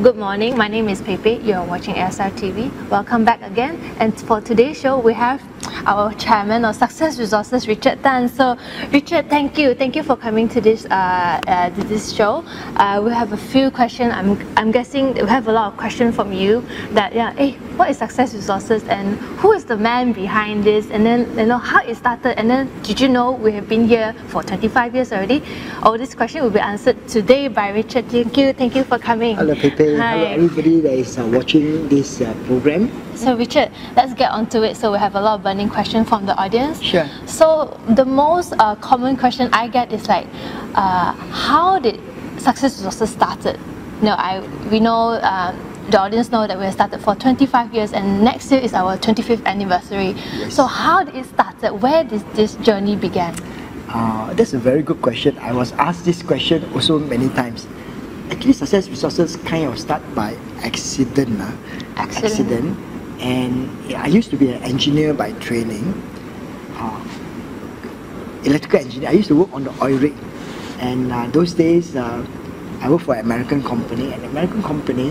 Good morning, my name is Pepe. You're watching ASR TV. Welcome back again. And for today's show, we have our chairman of Success Resources, Richard Tan. So, Richard, thank you. Thank you for coming to this show. We have a few questions. I'm guessing we have a lot of questions from you. That hey, what is Success Resources and who is the man behind this? And then how it started. And then did you know we have been here for 25 years already? All this question will be answered today by Richard. Thank you for coming. Hello, Pepe. Hi. Hello, everybody that is watching this program. So Richard, let's get on to it. So we have a lot of burning questions from the audience. Sure. So the most common question I get is like, how did Success Resources started? We know the audience know that we have started for 25 years and next year is our 25th anniversary. Yes. So how did it start? Where did this journey begin? That's a very good question. I was asked this question also many times. Actually, Success Resources kind of start by accident. Accident. And I used to be an engineer by training, electrical engineer. I used to work on the oil rig, and those days I worked for an American company. An American company,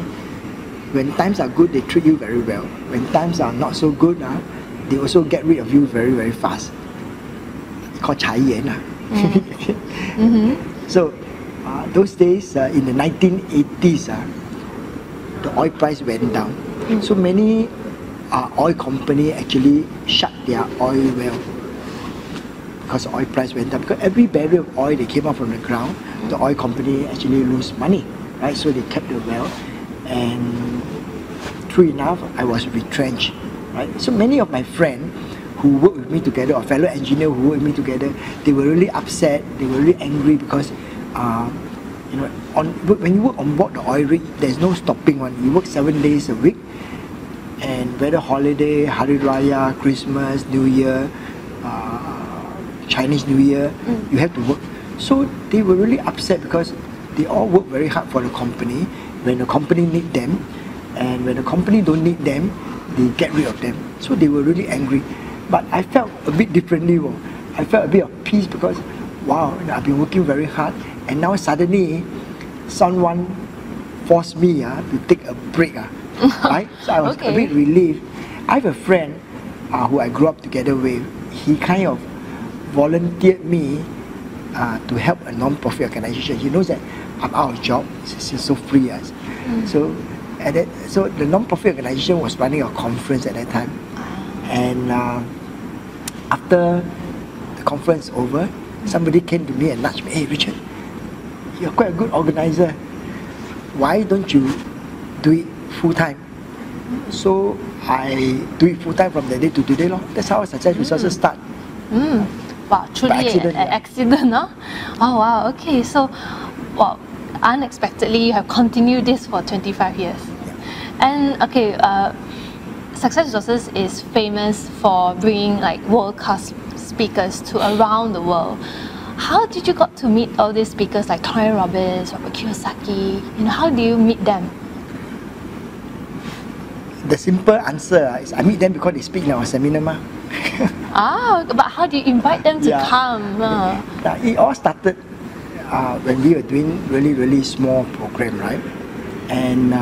when times are good, they treat you very well. When times are not so good, they also get rid of you very, very fast. It's called 裁员. So those days in the 1980s, the oil price went down. So many oil company actually shut their oil well because the oil price went up. Because every barrel of oil that came up from the ground, the oil company actually lose money, right? So they kept the well, and true enough, I was retrenched, right? So many of my friends who worked with me together, or fellow engineers who worked with me together, they were really upset. They were really angry because when you work on board the oil rig, there's no stopping one. You work 7 days a week, and whether holiday, Hari Raya, Christmas, New Year, Chinese New Year, you have to work. So they were really upset because they all work very hard for the company. When the company need them, and when the company don't need them, they get rid of them. So they were really angry. But I felt a bit differently. I felt a bit of peace because, wow, I've been working very hard, and now suddenly someone forced me to take a break. Right? So I was a bit relieved. I have a friend who I grew up together with. He kind of volunteered me to help a non-profit organization. He knows that I'm out of job, he's so free. So the non-profit organization was running a conference at that time. And after the conference over, somebody came to me and nudged me, "Hey Richard, you're quite a good organizer. Why don't you do it full-time?" So I do it full-time from that day to today. That's how Success Resources start. Wow, truly an accident, no? Oh wow, okay. So, unexpectedly you have continued this for 25 years. Yeah. And okay, Success Resources is famous for bringing like world-class speakers to around the world. How did you got to meet all these speakers like Tony Robbins, Robert Kiyosaki? How do you meet them? The simple answer is I meet them because they speak in our seminar. But how do you invite them to come? It all started when we were doing really, really small program, right? And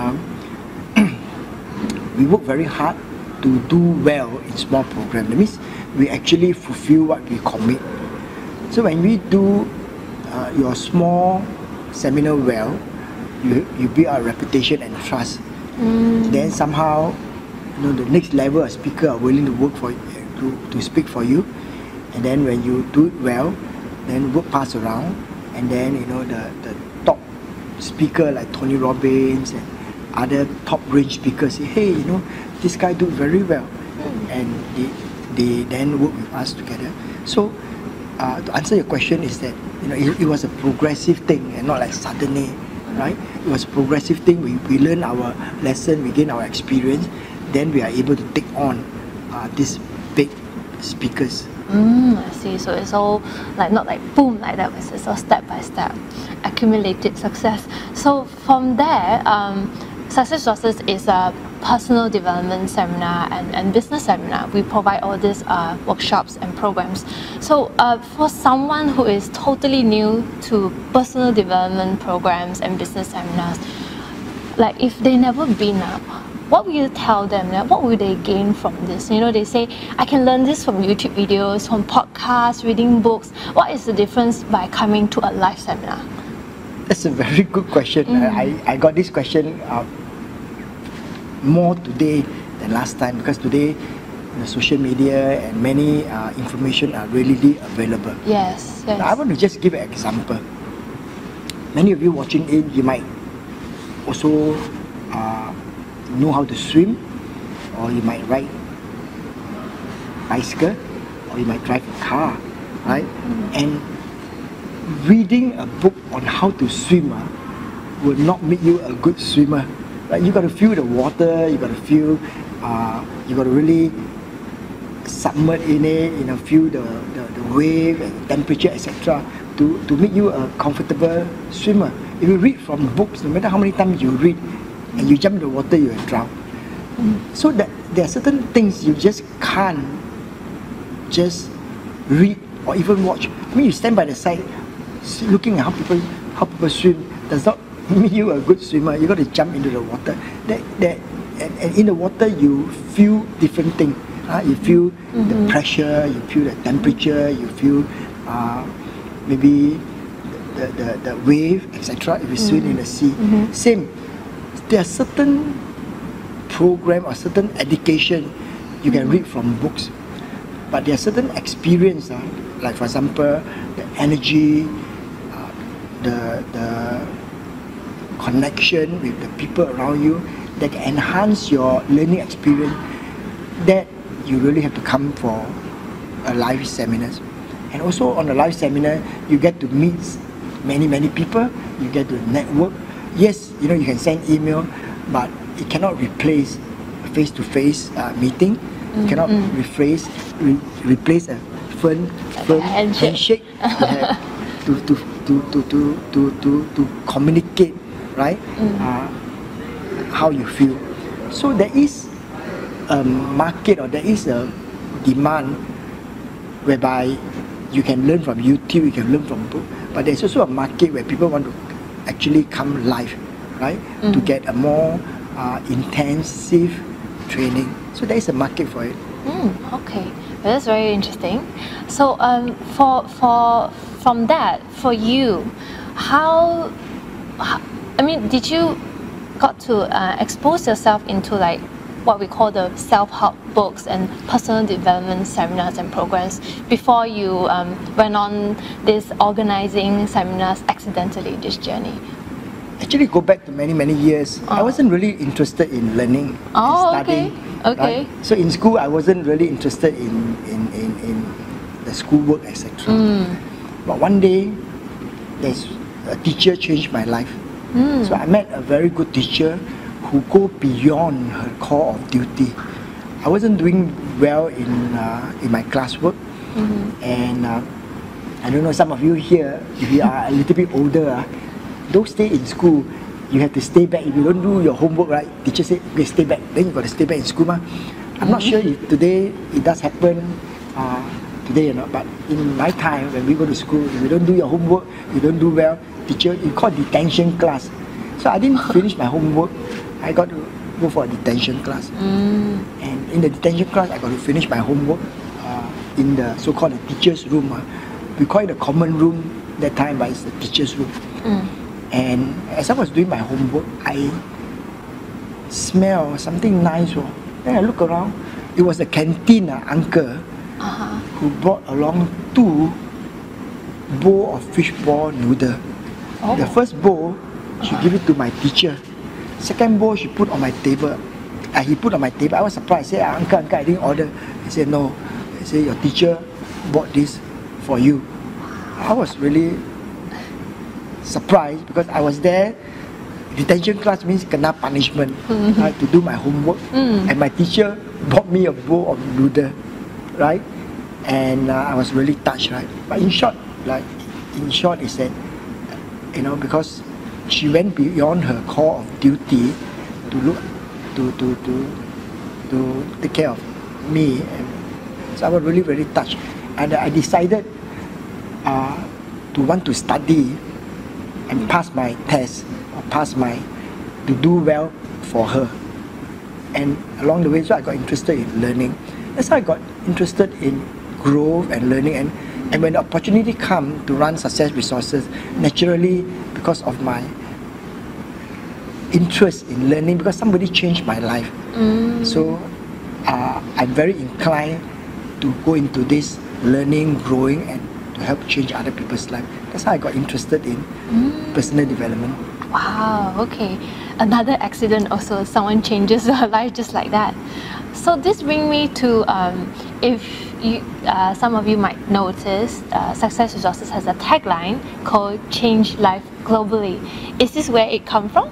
we work very hard to do well in small program. That means we actually fulfill what we commit. So when we do your small seminar well, you build a reputation and trust. Then somehow, the next level of speaker are willing to work for you, to speak for you. And then when you do it well, then word pass around, and then the top speaker like Tony Robbins and other top range speakers say, "Hey, this guy do very well," and they then work with us together. So to answer your question is that it was a progressive thing and not like suddenly, right? It was a progressive thing. We learn our lesson, we gain our experience, then we are able to take on these big speakers. I see. So it's all not like boom like that, but it's all step by step, accumulated success. So from there, Success Resources is a personal development seminar and business seminar. We provide all these workshops and programs. So for someone who is totally new to personal development programs and business seminars, like if they never been up, what will you tell them? Like, what will they gain from this? You know, they say, I can learn this from YouTube videos, from podcasts, reading books. What is the difference by coming to a live seminar? That's a very good question. I got this question more today than last time, because today social media and many information are readily available. Yes, yes. Now, I want to just give an example. Many of you watching it, you might also know how to swim, or you might ride bicycle, or you might drive a car, right? And reading a book on how to swim will not make you a good swimmer. Right? You got to feel the water, you got to feel, you got to really submerge in it, feel the wave and temperature, etc. to make you a comfortable swimmer. If you read from books, no matter how many times you read, and you jump in the water, you will drown. So that there are certain things you just can't just read or even watch. I mean, you stand by the side, looking at how people swim does not make you a good swimmer. You got to jump into the water. And in the water you feel different things. You feel the pressure, you feel the temperature, you feel maybe the wave, etc. If you swim in the sea. Same. There are certain program or certain education you can read from books, but there are certain experience, like for example, the energy, the connection with the people around you that can enhance your learning experience, that you really have to come for a live seminar. And also on a live seminar, you get to meet many people, you get to network. Yes, you can send email, but it cannot replace a face-to-face meeting. It cannot replace a firm handshake to communicate, right? How you feel. So there is a market, or there is a demand whereby you can learn from YouTube, you can learn from book, but there's also a market where people want to actually come live, right? To get a more intensive training. So there is a market for it. Okay, that's very interesting. So from that, for you, did you got to expose yourself into like what we call the self-help books and personal development seminars and programs before you went on this organizing seminars accidentally, this journey? Actually, go back to many years. I wasn't really interested in learning and studying. Okay. Right? So in school, I wasn't really interested in the schoolwork, etc. But one day, there's a teacher changed my life. So I met a very good teacher who go beyond her call of duty. I wasn't doing well in my classwork, and I don't know, some of you here, if you are a little bit older, don't stay in school. You have to stay back. If you don't do your homework, right, teacher say, okay, stay back. Then you got to stay back in school. I'm not sure if today it does happen today or not, but in my time when we go to school, if you don't do your homework, you don't do well, teacher, you call detention class. So I didn't finish my homework. I got to go for a detention class. And in the detention class, I got to finish my homework in the so-called the teacher's room. We call it the common room that time, but it's the teacher's room. And as I was doing my homework, I smelled something nice. Then I look around. It was a canteen uncle who brought along 2 bowls of fishball noodle. The first bowl, she gave it to my teacher. Second bowl, she put on my table. He put on my table. I was surprised. I said, uncle, I didn't order. He said, no. He said, your teacher bought this for you. I was really surprised because I was there. Detention class means kena punishment, right, to do my homework. And my teacher bought me a bowl of noodle, right? And I was really touched, right? But in short is that, because she went beyond her call of duty to look to take care of me, and so I was really very touched. And I decided to want to study and pass my test or pass my to do well for her. And along the way, so I got interested in learning. That's how I got interested in growth and learning. And when the opportunity come to run Success Resources, naturally, because of my interest in learning, because somebody changed my life. So I'm very inclined to go into this learning, growing, and to help change other people's life. That's how I got interested in personal development. Wow, okay. Another accident also, someone changes your life just like that. So this brings me to, if you, some of you might notice, Success Resources has a tagline called Change Life Globally. Is this where it comes from?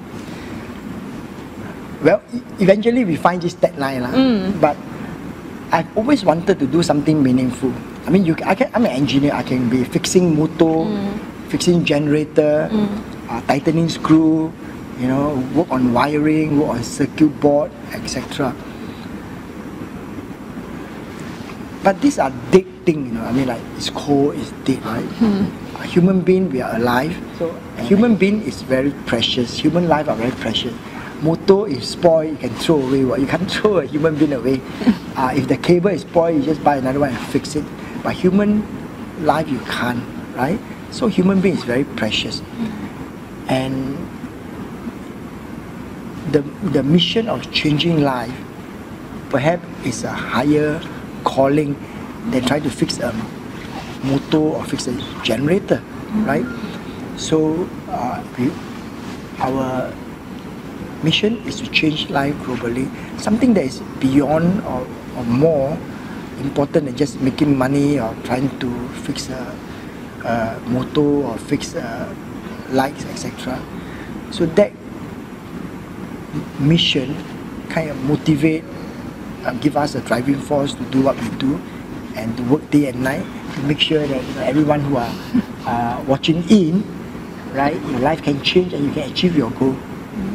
Well, eventually we find this tagline, but I've always wanted to do something meaningful. I mean, I'm an engineer. I can be fixing motor, fixing generator, tightening screw, work on wiring, work on circuit board, etc. But these are dead things, I mean, like it's cold, it's dead, right? A human being, we are alive. So a human being is very precious. Human life are very precious. Motor is spoiled, you can throw away. You can't throw a human being away. If the cable is spoiled, you just buy another one and fix it. But human life, you can't, right? So human being is very precious. And the mission of changing life perhaps is a higher calling than trying to fix a motor or fix a generator, right? So our mission is to change life globally, something that is beyond or more important than just making money or trying to fix a motor or fix lights, etc. So that mission kind of motivate, give us a driving force to do what we do and to work day and night to make sure that everyone who are watching in, right, your life can change and you can achieve your goal.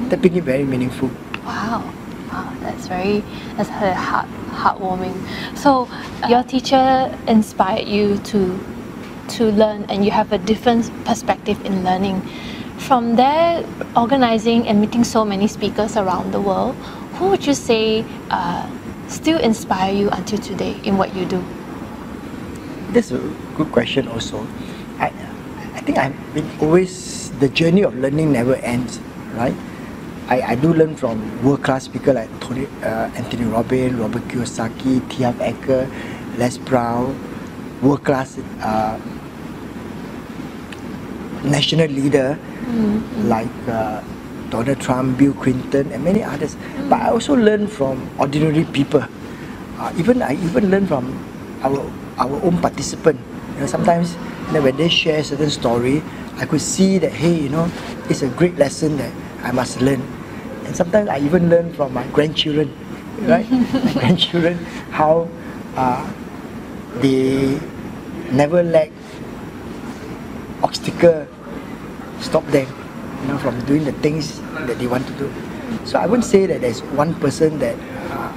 That makes it very meaningful. Wow, that's very heartwarming. So your teacher inspired you to learn, and you have a different perspective in learning. From there, organizing and meeting so many speakers around the world, who would you say still inspire you until today in what you do? That's a good question also. I think I've been always, the journey of learning never ends, right? I do learn from world-class speakers like Anthony Robbins, Robert Kiyosaki, T.F. Ecker, Les Brown, world-class national leader like Donald Trump, Bill Clinton, and many others. But I also learn from ordinary people. I even learn from our own participant. Sometimes when they share a certain story, I could see that, hey, it's a great lesson that I must learn. And sometimes I even learn from my grandchildren, right? My grandchildren, how they never let obstacle stop them, from doing the things that they want to do. So I wouldn't say that there's one person that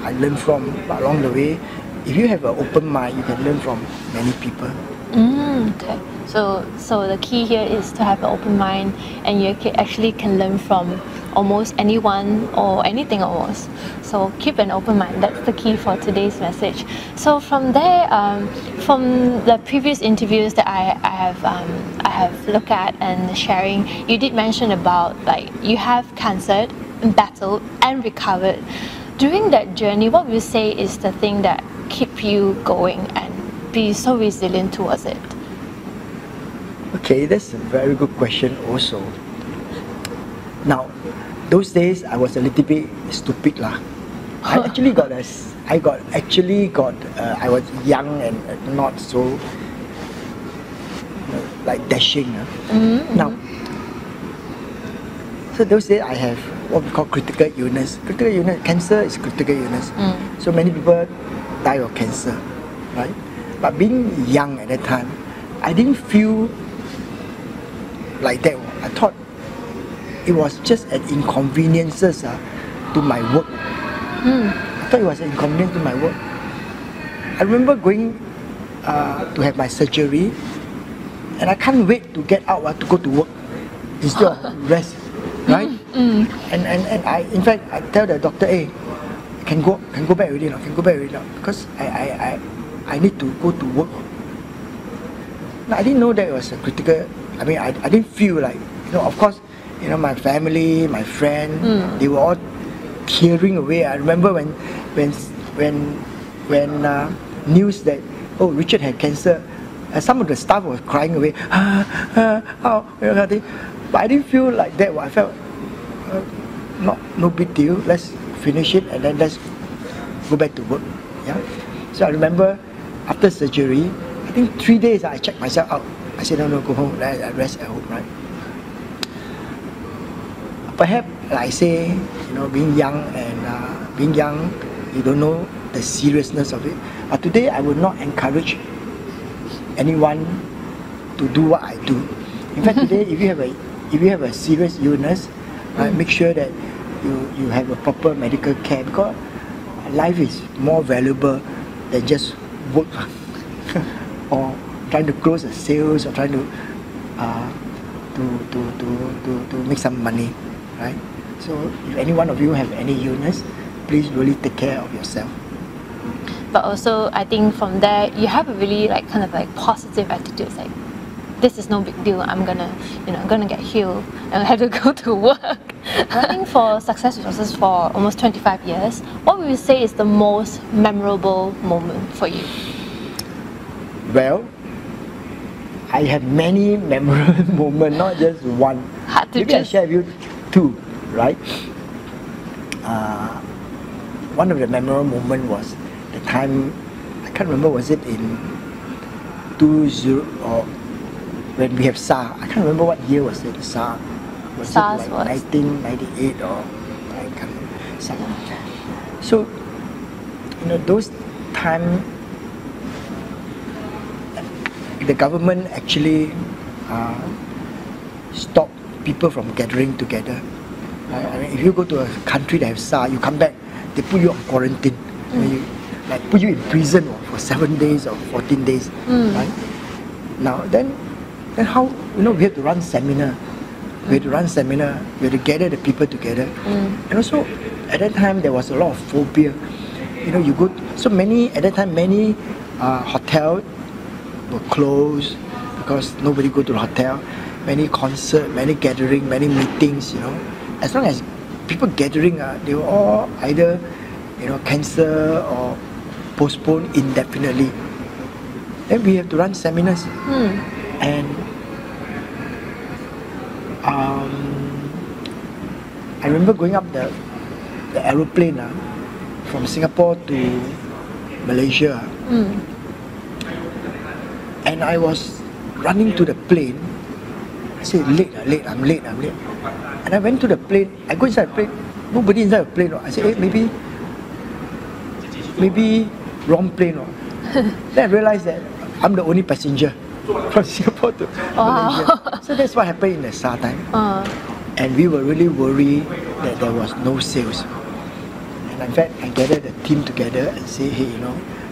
I learn from, but along the way, if you have an open mind, you can learn from many people. Okay. So the key here is to have an open mind, and you actually can learn from almost anyone or anything almost. So keep an open mind. That's the key for today's message. So from there, from the previous interviews that I have looked at and sharing, you did mention about like you have cancer, battled and recovered. During that journey, what would you say is the thing that keep you going and be so resilient towards it? Okay, that's a very good question also. Now, those days I was a little bit stupid lah. I was young and not so like dashing. Now, so those days I have what we call critical illness. Critical illness, cancer is critical illness. So many people die of cancer, right? But being young at that time, I didn't feel like that. I thought it was just an inconvenience to my work. I thought it was an inconvenience to my work. I remember going to have my surgery, and I can't wait to get out to go to work instead of rest. right? And I, in fact, I tell the doctor, hey, can go back already now, because I need to go to work. Now, I didn't know that it was a critical. I mean, I didn't feel like, of course, my family, my friend, they were all tearing away. I remember when news that Richard had cancer, some of the staff was crying away. But I didn't feel like that. I felt no big deal. Let's finish it and then let's go back to work. Yeah. So I remember after surgery, I think 3 days I checked myself out. I said no, go home. I rest at home, right? Perhaps, like I say, being young, you don't know the seriousness of it. But today, I would not encourage anyone to do what I do. In fact, today, if you have a serious illness, right, make sure that you have a proper medical care, because life is more valuable than just work or trying to close a sales or trying to make some money, right? So if any one of you have any illness, please really take care of yourself. But also, I think from there, you have a really kind of positive attitude. It's like, this is no big deal. I'm gonna get healed and I have to go to work. Running for Success Resources for almost 25 years, what would you say is the most memorable moment for you? Well, I have many memorable moments, not just one. Maybe I share with you two, right? One of the memorable moments was the time, I can't remember, was it in 20 or when we have SARS? I can't remember what year was it, SARS. Was SARS it like 1998 or I can't remember. So, those time the government actually stopped people from gathering together. I mean, if you go to a country that has SARS, you come back, they put you on quarantine. Put you in prison for 7 days or 14 days. Right? Now, then how, we have to run seminar. We have to gather the people together. And also, at that time, there was a lot of phobia. At that time, many hotels were closed because nobody go to the hotel. Many concerts, many gathering, many meetings, As long as people gathering, they were all either, cancel or postpone indefinitely. Then we have to run seminars. And I remember going up the aeroplane from Singapore to Malaysia. And I was running to the plane. I said, I'm late. And I went to the plane. I go inside the plane. Nobody inside the plane. I said, hey, maybe wrong plane. Then I realized that I'm the only passenger from Singapore to Malaysia. So that's what happened in the SARS time. And we were really worried that there was no sales. And in fact, I gathered the team together and say, hey,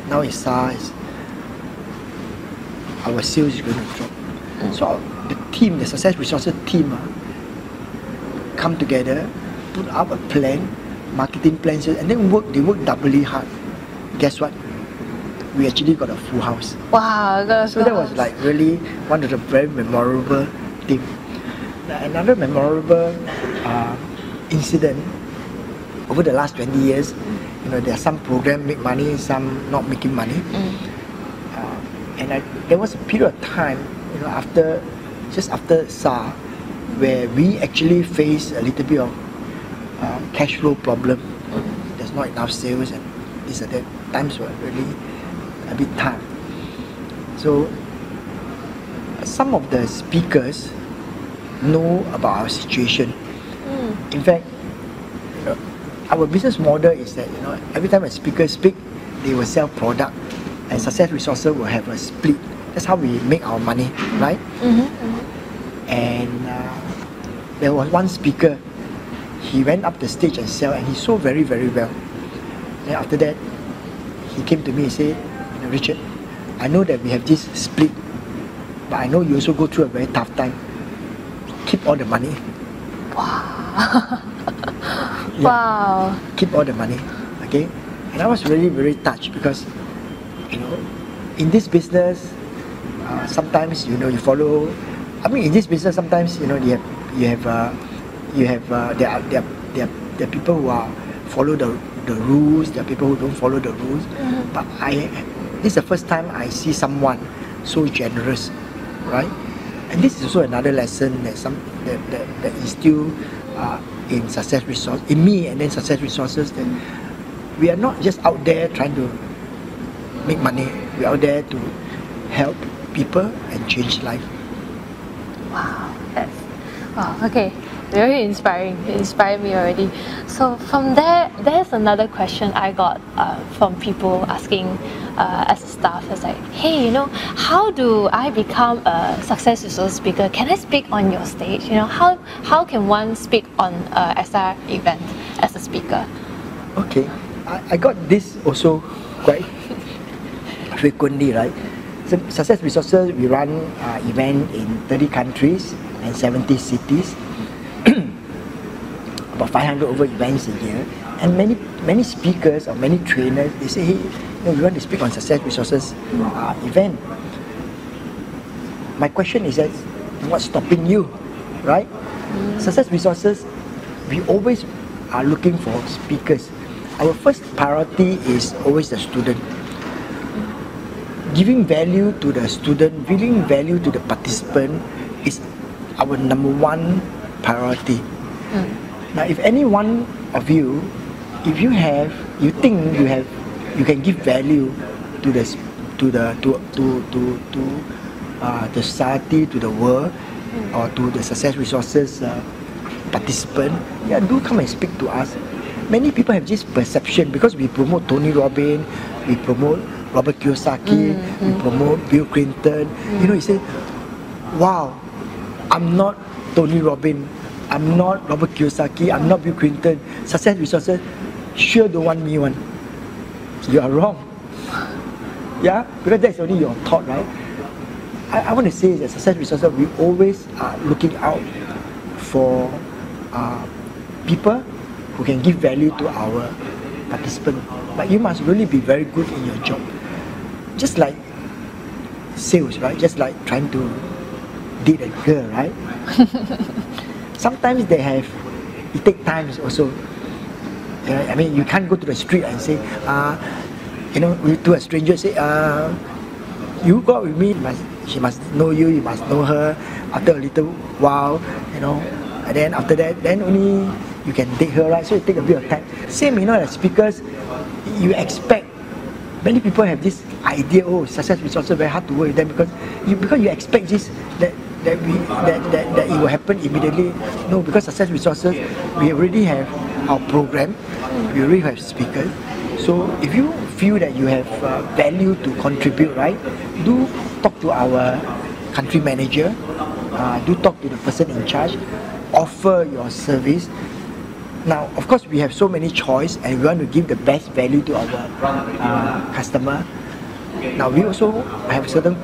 now it's SARS. Our sales is going to drop. So the team, the Success Resources team, come together, put up a plan, marketing plans, and then they work doubly hard. Guess what? We actually got a full house. Wow, so that was really one of the very memorable things. Another memorable incident over the last 20 years, there are some programs make money, some not making money. And there was a period of time, just after SARS, where we actually faced a little bit of cash flow problem. There's not enough sales, and these are the times were really a bit tough. So some of the speakers know about our situation. In fact, our business model is that every time a speaker speaks, they will sell product, and Success Resources will have a split. That's how we make our money, right? And there was one speaker. He went up the stage and sell, and he sold very, very well. Then after that, he came to me and said, Richard, I know that we have this split, but I know you also go through a very tough time. Keep all the money. Wow. Yeah. Wow. Keep all the money, okay? And I was really very touched because, you know, in this business, sometimes you follow. I mean, in this business, sometimes there are people who follow the rules. There are people who don't follow the rules. Mm-hmm. But this is the first time I see someone so generous, right? And this is also another lesson that instill in Success Resource, in me, and then Success Resources, that we are not just out there trying to make money. We are out there to help people and change life. Wow, okay. Very inspiring. It inspired me already. So from there's another question I got from people asking as a staff. It's like, hey, how do I become a Success Resource speaker? Can I speak on your stage? How can one speak on a SR event as a speaker? Okay, I got this also quite frequently, right? So Success Resources, we run event in 30 countries and 70 cities. About 500 over events a year, and many speakers or many trainers, they say, hey, we want to speak on Success Resources event. My question is that, what's stopping you, right? Success Resources, we always are looking for speakers. Our first priority is always the student. Giving value to the student, giving value to the participant is our number one priority. Now, if any one of you, if you think you can give value to the society, to the world, or to the Success Resources participant, do come and speak to us. Many people have this perception because we promote Tony Robbins, we promote Robert Kiyosaki, we promote Bill Clinton. You say, wow, I'm not Tony Robbins, I'm not Robert Kiyosaki, I'm not Bill Clinton. Success Resources sure don't want me one. You are wrong. Yeah, because that's only your thought, right? I want to say that Success Resources, we always are looking out for people who can give value to our participants. But you must really be very good in your job. Just like sales, right? Just like trying to date a girl, right? Sometimes it takes time also. I mean, you can't go to the street and say, to a stranger, say, you go out with me, she must know you, you must know her. After a little while, and then after that, then only you can date her, right? So it takes a bit of time. Same, as speakers, you expect. Many people have this idea, Success Resources very hard to work with them because you expect this that it will happen immediately. No, because Success Resources, we already have our program, we already have speakers. So if you feel that you have value to contribute, right, do talk to our country manager, do talk to the person in charge, offer your service. Now, of course, we have so many choice and we want to give the best value to our customer. Now, we also have certain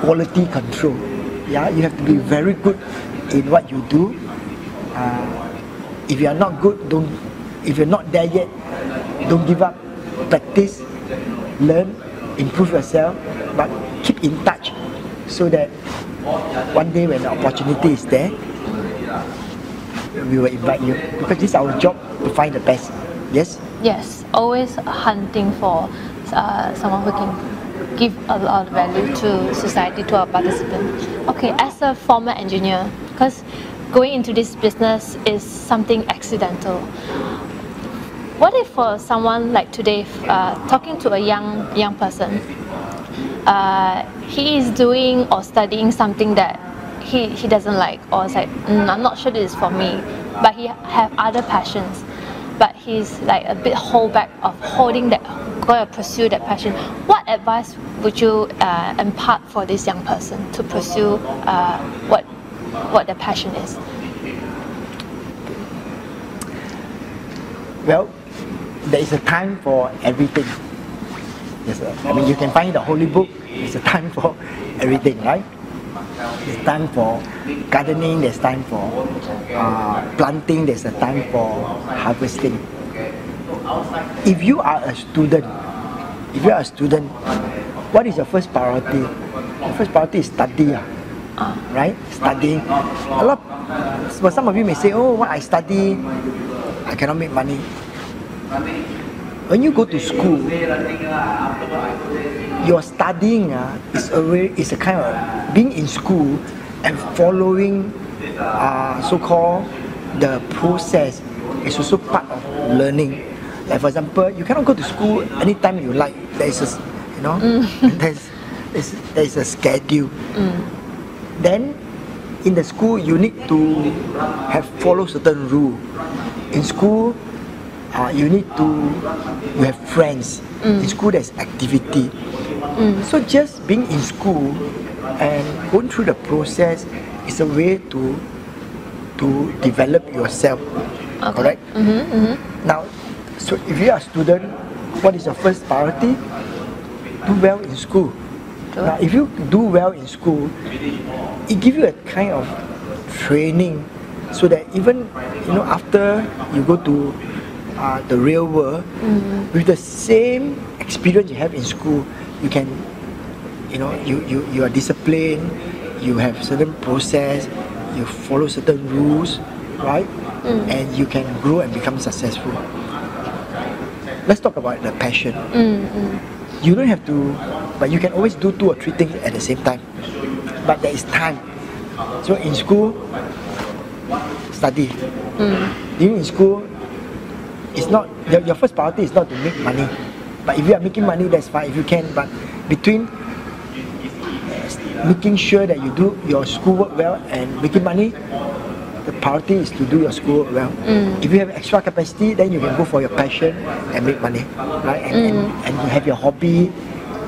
quality control. Yeah, you have to be very good in what you do. If you are not good, if you're not there yet, don't give up. Practice, learn, improve yourself, but keep in touch so that one day when the opportunity is there, we will invite you, because this is our job to find the best. Yes? Yes, always hunting for someone who can give a lot of value to society, to our participants. Okay, as a former engineer, because going into this business is something accidental. What if for someone like today, talking to a young person, he is doing or studying something that he doesn't like, or it's like, I'm not sure this is for me, but he have other passions, but he's like a bit hold back of holding that, going to pursue that passion. What advice would you impart for this young person to pursue what their passion is? Well, there is a time for everything. Yes, I mean, you can find the holy book. There's a time for everything, right? There's time for gardening, there's time for planting, there's a time for harvesting. If you are a student, what is your first priority? Your first priority is study, right? Studying. But some of you may say, oh, what I study, I cannot make money. When you go to school, your studying is a kind of being in school and following so-called the process is also part of learning. Like for example, you cannot go to school anytime you like. There is a schedule. Then in the school you need to follow certain rule. In school you have friends. In school there's activity. So just being in school and going through the process is a way to develop yourself. Okay. Correct? Now, so if you are a student, what is your first priority? Do well in school. Sure. Now, if you do well in school, it gives you a kind of training so that even after you go to the real world, with the same experience you have in school, you can, you are disciplined, you have certain process, you follow certain rules, right? And you can grow and become successful. Let's talk about the passion. You don't have to, but you can always do 2 or 3 things at the same time. But there is time. So in school, study. During in school, it's not your first priority is not to make money. But if you are making money, that's fine if you can. But between making sure that you do your schoolwork well and making money, the priority is to do your schoolwork well. If you have extra capacity, then you can go for your passion and make money, right? And you have your hobby,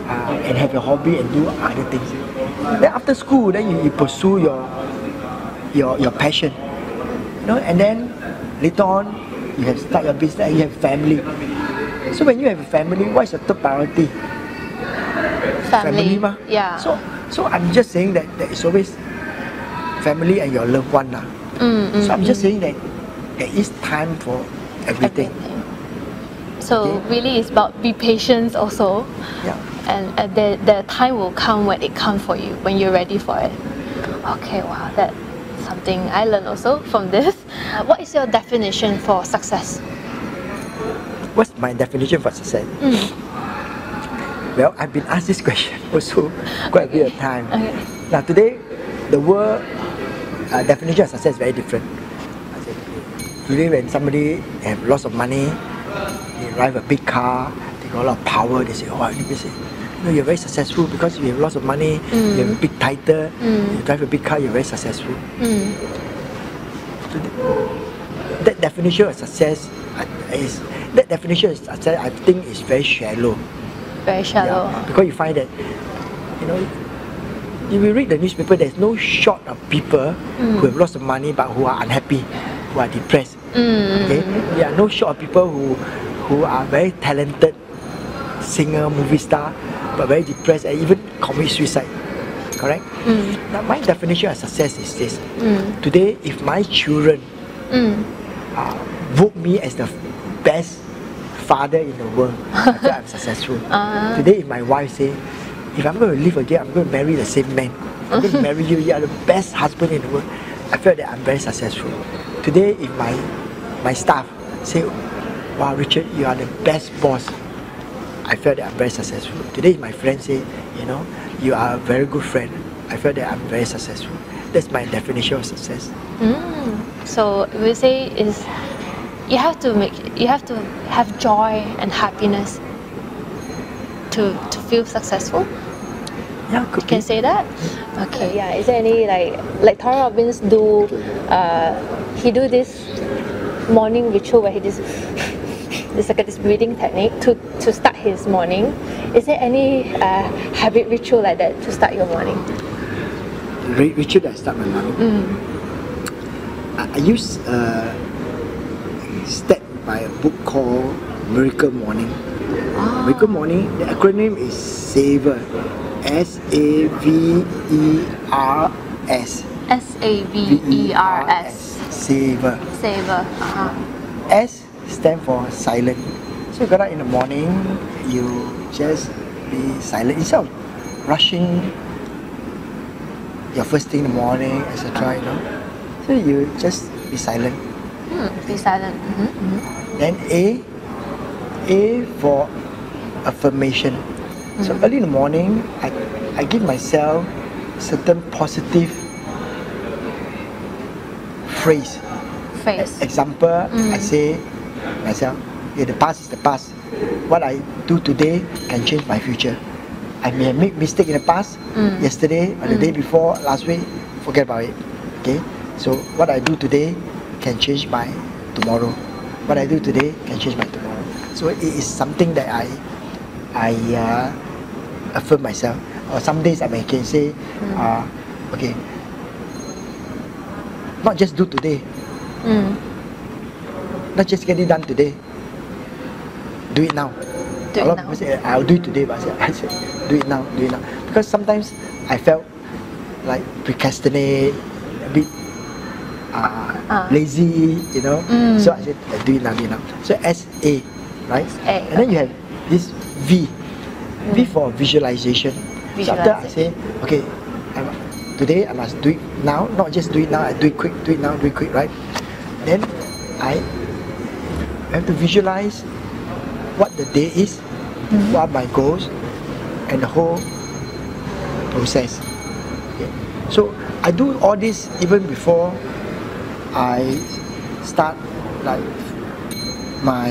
and do other things. Then after school, then you pursue your passion, and then later on you have start your business and you have family. So when you have a family, what is your third priority? Family, yeah. So I'm just saying that there is always family and your loved one. So I'm just saying that there is time for everything. So really it's about be patient also. Yeah. And the time will come when it comes for you, when you're ready for it. Okay, wow, that's something I learned also from this. What is your definition for success? What's my definition for success? Well, I've been asked this question also quite a bit of time. Okay. Now today, the world definition of success is very different. Today when somebody have lots of money, they drive a big car, they got a lot of power, they say, you're very successful because you have lots of money, you have a big title, you drive a big car, you're very successful. So that definition of success I think is very shallow. Very shallow. Yeah, because you find that, if you read the newspaper, there's no short of people who have lots of money but who are unhappy, who are depressed. Okay? There are no short of people who are very talented singer, movie star, but very depressed and even commit suicide. Correct? Now my definition of success is this. Today, if my children vote me as the best father in the world, I feel I'm successful. Today, if my wife say, if I'm going to live again, I'm going to marry the same man. I'm going to marry you. You are the best husband in the world. I feel that I'm very successful. Today, if my staff say, wow, Richard, you are the best boss, I feel that I'm very successful. Today, if my friends say, you are a very good friend, I feel that I'm very successful. That's my definition of success. So we say is you have to have joy and happiness to feel successful. Yeah, you can say that. Okay, yeah. Is there any like Tony Robbins do? He do this morning ritual where he does this breathing technique to start his morning. Is there any habit ritual like that to start your morning? Ritual that I start my morning. I use step by a book called Miracle Morning. Miracle Morning. The acronym is SAVOR. S-A-V-E-R-S. S-A-V-E-R-S. Savor. Savor. S stand for silent. So you got up in the morning, you just be silent. Instead of rushing your first thing in the morning, etc. So you just be silent. Be silent. Then A for affirmation. So early in the morning, I give myself certain positive phrase. Example, I say myself, the past is the past. What I do today can change my future. I may have made mistake in the past, yesterday or the day before, last week, forget about it. Okay? So what I do today can change my tomorrow. What I do today can change my tomorrow. So it is something that I affirm myself. Or some days I can say, okay, not just do today, not just get it done today, do it now. A lot of people say, I'll do it today, but I said, do it now. Because sometimes I felt like procrastinate, a bit lazy, so I said, do it now. So S-A, right? And then you have this V for visualization. So after I say, okay, today I must do it now, not just do it now, I do it quick, right? Then I have to visualize what the day is, what are my goals, and the whole process. Okay. So I do all this even before I start like my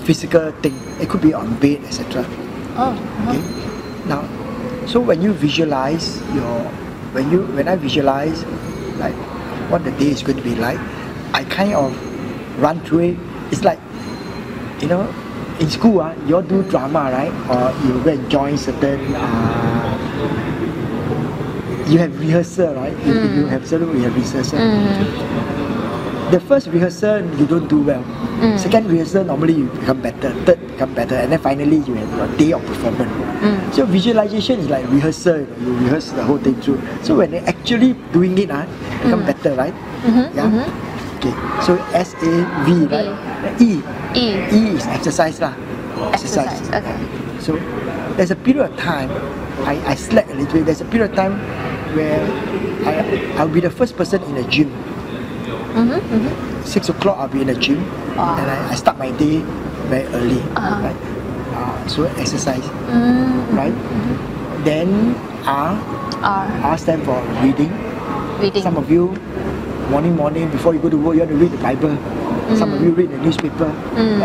physical thing. It could be on bed, etc. Okay. Now, so when you visualize when I visualize like what the day is going to be like, I kind of run through it. It's like, in school, you all do drama, right? Or you go and join certain, you have rehearsal, right? You have rehearsal. The first rehearsal, you don't do well. Second rehearsal, normally you become better. Third, become better. And then finally, you have your day of performance. So visualization is like rehearsal. You rehearse the whole thing through. So when you're actually doing it, become better, right? Yeah. Okay. So S-A-V, right? E is exercise lah. Exercise. Okay. So there's a period of time I slept a little bit. There's a period of time where I'll be the first person in the gym. 6 o'clock I'll be in the gym, and I start my day very early. Right? So exercise, right? Then R stand for reading. Some of you morning before you go to work, you want to read the Bible. Some of you read the newspaper.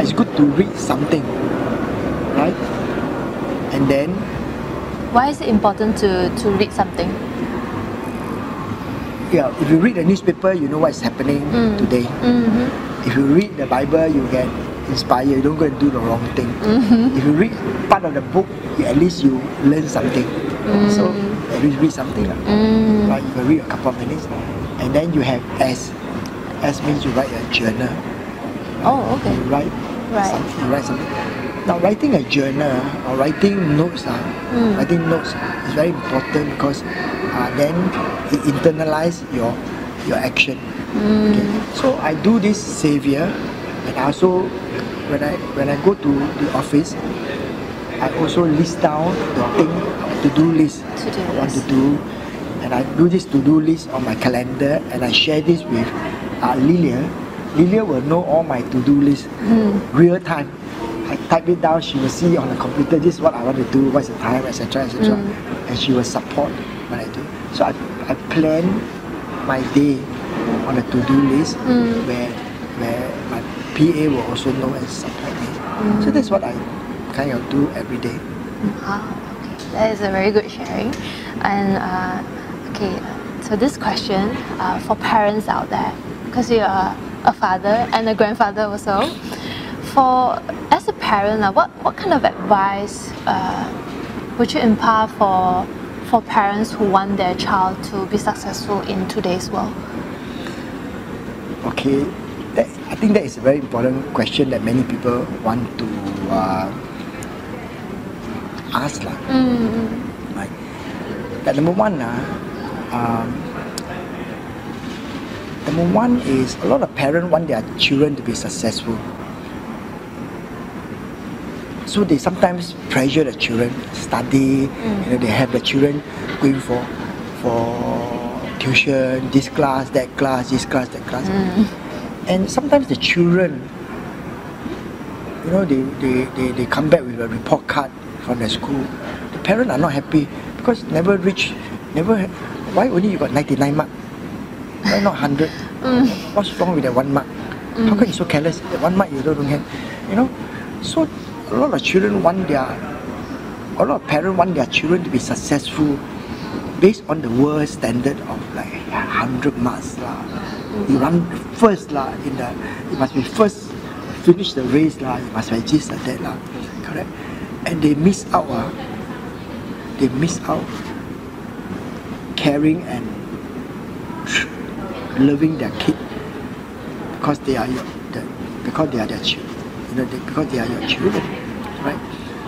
It's good to read something, right? And then, why is it important to read something? Yeah, if you read the newspaper, you know what's happening today. If you read the Bible, you get inspired. You don't go and do the wrong thing. If you read part of the book, at least you learn something. So at least read something, right? You can read a couple of minutes, and then you have S. S means you write a journal. Oh, okay. You write something. Now, writing a journal or writing notes, is very important because then it internalize your action. Okay. So I do this savior, and also when I go to the office, I also list down the thing, to-do list I want to do, and I do this to-do list on my calendar, and I share this with Lilia. Lilia will know all my to-do list real time. I type it down, she will see on the computer, this is what I want to do, what's the time, etc. And she will support what I do. So I plan my day on a to-do list where my PA will also know and support me. So that's what I kind of do every day. Okay. That is a very good sharing. And so this question for parents out there, because you are a father and a grandfather also. As a parent, what kind of advice would you impart for parents who want their child to be successful in today's world? Okay, I think that is a very important question that many people want to ask. that number one is a lot of parents want their children to be successful. So they sometimes pressure the children study. They have the children going for tuition, this class, that class, this class, that class. And sometimes the children, they come back with a report card from the school. The parents are not happy because why only you got 99 marks? Why not 100? What's wrong with that 1 mark? How come you so careless? That 1 mark you don't have. So a lot of parents want their children to be successful based on the world standard of like 100 marks lah. You run first lah you must be first, finish the race lah, you must be this or that lah. Correct? And they miss out caring and loving their kid because they are their children. Because they are your children, right?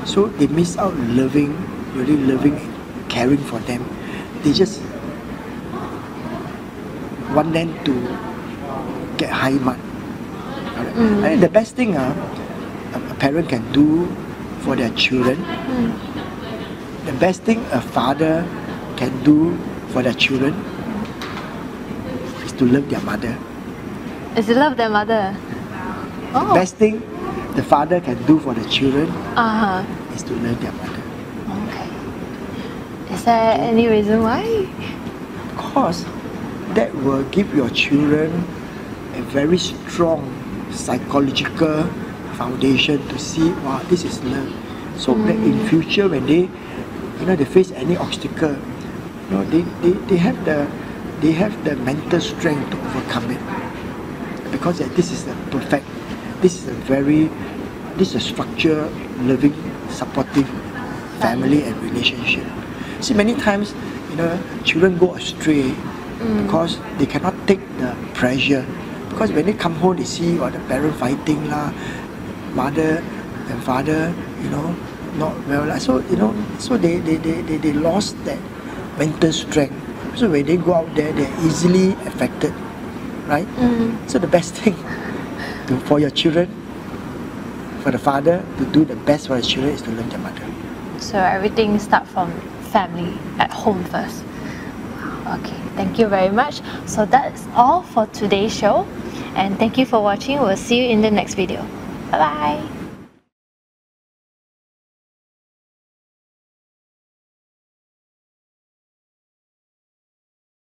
So they miss out really loving and caring for them. They just want them to get high mark. I think the best thing a parent can do for their children, the best thing a father can do for their children is to love their mother. Is to love their mother? The best thing the father can do for the children is to love their mother. Okay. Is there any reason why? Because that will give your children a very strong psychological foundation to see, wow, this is love. So that in future when they face any obstacle, they have the mental strength to overcome it. Because this is a structured, loving, supportive family and relationship. See, many times, children go astray because they cannot take the pressure. Because when they come home, they see the parent fighting lah, mother and father, not well. So they lost that mental strength. So when they go out there, they're easily affected, right? So the best thing for your children, for the father to do the best for his children is to love their mother. So everything starts from family, at home first. Okay, thank you very much. So that's all for today's show. And thank you for watching. We'll see you in the next video. Bye-bye.